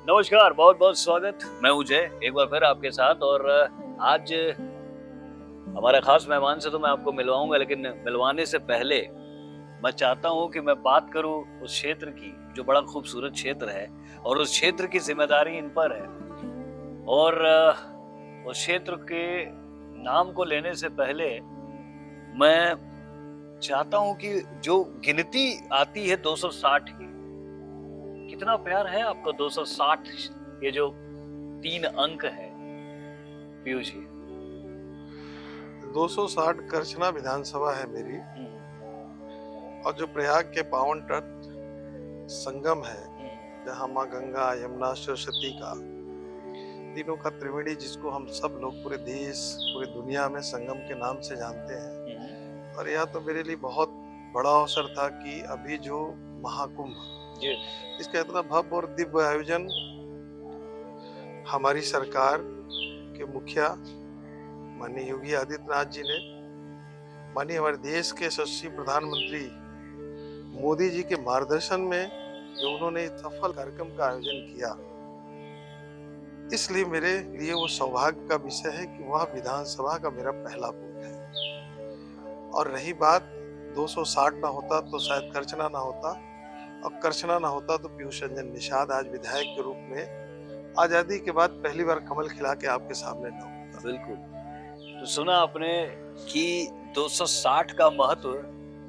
नमस्कार, बहुत-बहुत स्वागत। मैं हूँ जय, एक बार फिर आपके साथ और आज हमारा खास मेहमान से तो मैं आपको मिलवाऊँगा, लेकिन मिलवाने से पहले मैं चाहता हूँ कि मैं बात करूँ उस क्षेत्र की, जो बड़ा खूबसूरत क्षेत्र है और उस क्षेत्र की ज़िम्मेदारी इन पर है। और उस क्षेत्र के नाम को लेने से पहले मैं चाहता हूँ कि जो गिनती आती है 260 की, कितना प्यार है आपको 260 ये जो 3 अंक है पीयूष जी? 260 करछना विधानसभा है मेरी। हुँ, और जो प्रयाग के पावन तट संगम है, हुँ, जहाँ माँ गंगा, यमुना, सरस्वती का तीनों का त्रिवेणी, जिसको हम सब लोग पूरे देश, पूरी दुनिया में संगम के नाम से जानते हैं। हुँ, और यह तो मेरे लिए बहुत बड़ा अवसर था कि अभी जो महाकुंभ, जी। इसका इतना भव्य और दिव्य आयोजन हमारी सरकार के मुखिया माननीय योगी आदित्यनाथ जी ने, माननीय हमारे देश के यशस्वी प्रधानमंत्री मोदी जी के मार्गदर्शन में जो उन्होंने इस सफल कार्यक्रम का आयोजन किया, इसलिए मेरे लिए वो सौभाग्य का विषय है कि वह विधानसभा का मेरा पहला वोट है। और रही बात 260 ना होता तो शायद करछना ना होता, और करछना ना होता तो पीयूष रंजन निषाद आज विधायक के रूप में आजादी के बाद पहली बार कमल खिला के आपके सामने ना होता। बिल्कुल। तो सुना आपने कि 260 का महत्व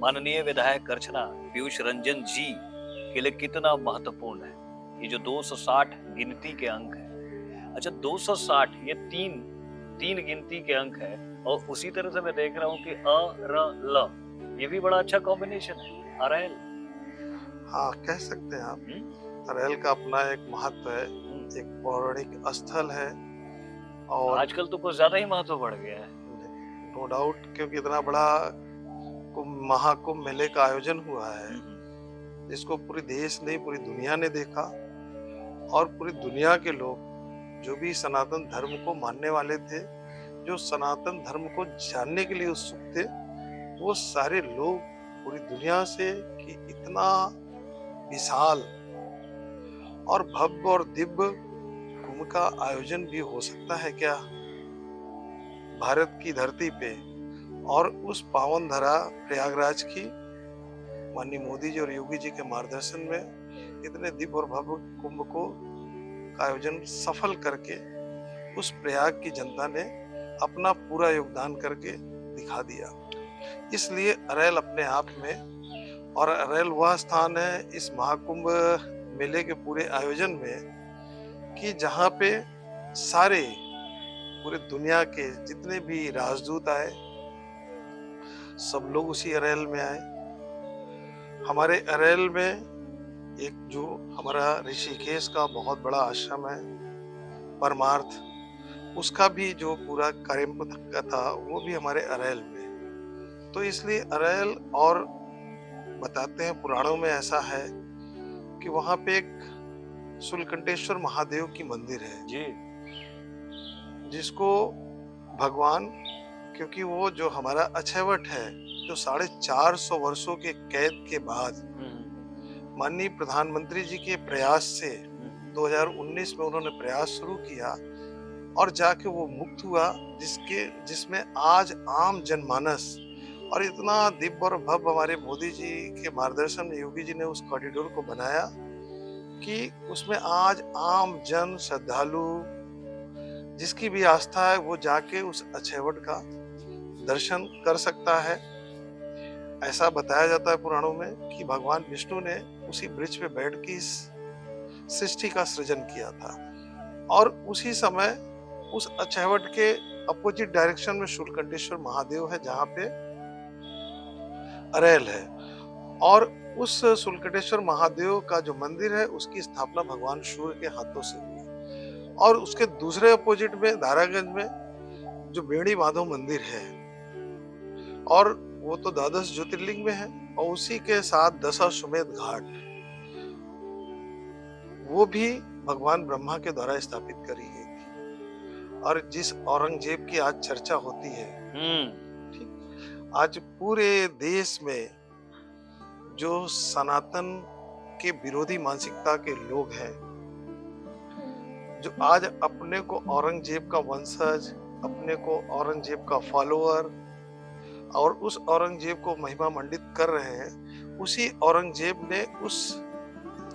माननीय विधायक करछना पीयूष रंजन जी के लिए कितना महत्वपूर्ण है। ये जो 260 गिनती के अंक है। अच्छा 260 ये 3 गिनती के अंक है और उसी तरह से मैं देख रहा हूँ कि अ, र, ल ये भी बड़ा अच्छा कॉम्बिनेशन है। अरेल। हाँ, कह सकते हैं आप। हुँ, रेल का अपना एक महत्व है, हुँ। एक पौराणिक स्थल है। और आजकल तो कुछ ज़्यादा ही महत्व बढ़ गया है। नो डाउट, क्योंकि इतना बड़ा महाकुंभ मेले का आयोजन हुआ है, हुँ, हुँ। जिसको पूरे देश नहीं पूरी दुनिया ने देखा। और पूरी दुनिया के लोग जो भी सनातन धर्म को मानने वाले थे, जो सनातन धर्म को जानने के लिए उत्सुक थे, वो सारे लोग पूरी दुनिया से कि इतना विशाल और भव्य और दिव्य कुंभ का आयोजन भी हो सकता है क्या भारत की धरती पे। और उस पावन धरा प्रयागराज की माननीय मोदी जी और योगी जी के मार्गदर्शन में इतने दिव्य और भव्य कुंभ को का आयोजन सफल करके उस प्रयाग की जनता ने अपना पूरा योगदान करके दिखा दिया। इसलिए अरैल अपने आप में, और अरैल वह स्थान है इस महाकुंभ मेले के पूरे आयोजन में कि जहाँ पे सारे पूरे दुनिया के जितने भी राजदूत आए, सब लोग उसी अरैल में आए। हमारे अरैल में एक जो हमारा ऋषिकेश का बहुत बड़ा आश्रम है परमार्थ, उसका भी जो पूरा कार्यक्रम था वो भी हमारे अरैल में। तो इसलिए अरैल, और बताते हैं पुराणों में ऐसा है कि वहां पे एक शुलकंठेश्वर महादेव की मंदिर है, जी। जिसको भगवान, क्योंकि वो जो हमारा अक्षयवट है, जो 450 वर्षों के कैद के बाद हुँ, हुँ। माननीय प्रधानमंत्री जी के प्रयास से हुँ, 2019 में उन्होंने प्रयास शुरू किया और जाके वो मुक्त हुआ, जिसमें आज आम जनमानस, और इतना दिव्य और भव्य हमारे मोदी जी के मार्गदर्शन में योगी जी ने उस कॉरिडोर को बनाया कि उसमें आज आम जन श्रद्धालु जिसकी भी आस्था है वो जाके उस अक्षयवट का दर्शन कर सकता है। ऐसा बताया जाता है पुराणों में कि भगवान विष्णु ने उसी वृक्ष पे बैठ के इस सृष्टि का सृजन किया था। और उसी समय उस अक्षयवट के अपोजिट डायरेक्शन में शुलकंठेश्वर महादेव है, जहाँ पे अरैल है। और उस शुलकंठेश्वर महादेव का जो मंदिर है उसकी स्थापना भगवान सूर्य के हाथों से हुई। और उसके दूसरे अपोजिट में दारागंज में जो बेड़ी माधव मंदिर है, और वो तो द्वादश ज्योतिर्लिंग में है, और उसी के साथ दशाश्वमेध घाट, वो भी भगवान ब्रह्मा के द्वारा स्थापित करी गई थी। और जिस औरंगजेब की आज चर्चा होती है, हुँ। ठीक, आज पूरे देश में जो सनातन के विरोधी मानसिकता के लोग हैं, जो आज अपने को औरंगजेब का वंशज, अपने को औरंगजेब का फॉलोअर और उस औरंगजेब को महिमा मंडित कर रहे हैं, उसी औरंगजेब ने उस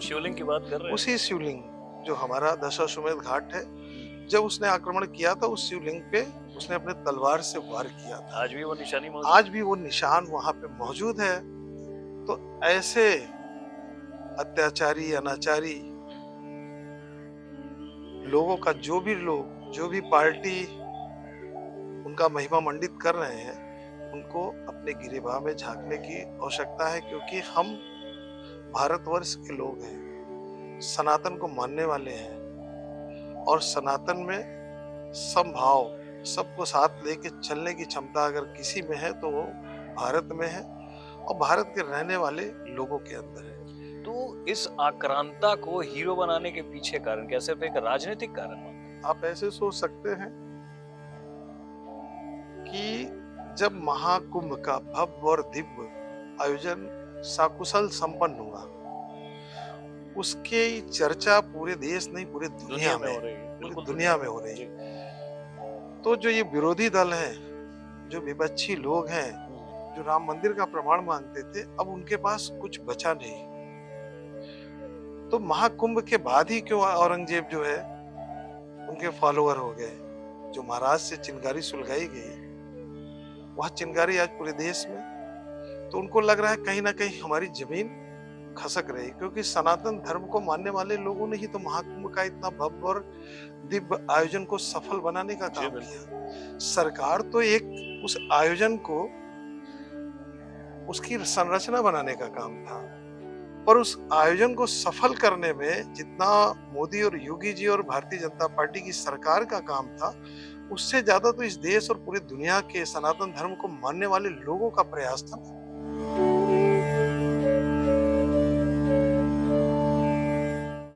शिवलिंग की बात कर रहे हैं। उसी शिवलिंग जो हमारा दशाश्वमेध घाट है, जब उसने आक्रमण किया था उस शिवलिंग पे उसने अपने तलवार से वार किया था। आज भी वो निशानी मौजूद आज भी वो निशान वहां पे मौजूद है। तो ऐसे अत्याचारी, अनाचारी लोगों का जो भी पार्टी उनका महिमा मंडित कर रहे हैं, उनको अपने गिरेबान में झांकने की आवश्यकता है, क्योंकि हम भारतवर्ष के लोग हैं, सनातन को मानने वाले हैं और सनातन में समभाव, सबको साथ लेके चलने की क्षमता अगर किसी में है तो वो भारत में है और भारत के रहने वाले लोगों के अंदर है। तो इस आक्रांता को हीरो बनाने के पीछे कारण क्या सिर्फ एक राजनीतिक कारण मानते हैं? आप ऐसे सोच सकते हैं कि जब महाकुंभ का भव्य और दिव्य आयोजन सकुशल संपन्न हुआ, उसके चर्चा पूरे देश नहीं पूरे दुनिया में हो रही है, पूरी बिल्कुल दुनिया में हो रही है। तो जो ये विरोधी दल हैं, जो विपक्षी लोग हैं, जो राम मंदिर का प्रमाण मांगते थे, अब उनके पास कुछ बचा नहीं। तो महाकुंभ के बाद ही क्यों औरंगजेब जो है उनके फॉलोअर हो गए। जो महाराज से चिनगारी सुलगाई गई, वह चिनगारी आज पूरे देश में, तो उनको लग रहा है कहीं ना कहीं हमारी जमीन खसक रही, क्योंकि सनातन धर्म को मानने वाले लोगों ने ही तो महाकुंभ का इतना भव्य और दिव्य आयोजन को सफल बनाने का काम किया। सरकार तो एक उस आयोजन को, उसकी संरचना बनाने का काम था, पर उस आयोजन को सफल करने में जितना मोदी और योगी जी और भारतीय जनता पार्टी की सरकार का काम था, उससे ज्यादा तो इस देश और पूरी दुनिया के सनातन धर्म को मानने वाले लोगों का प्रयास था।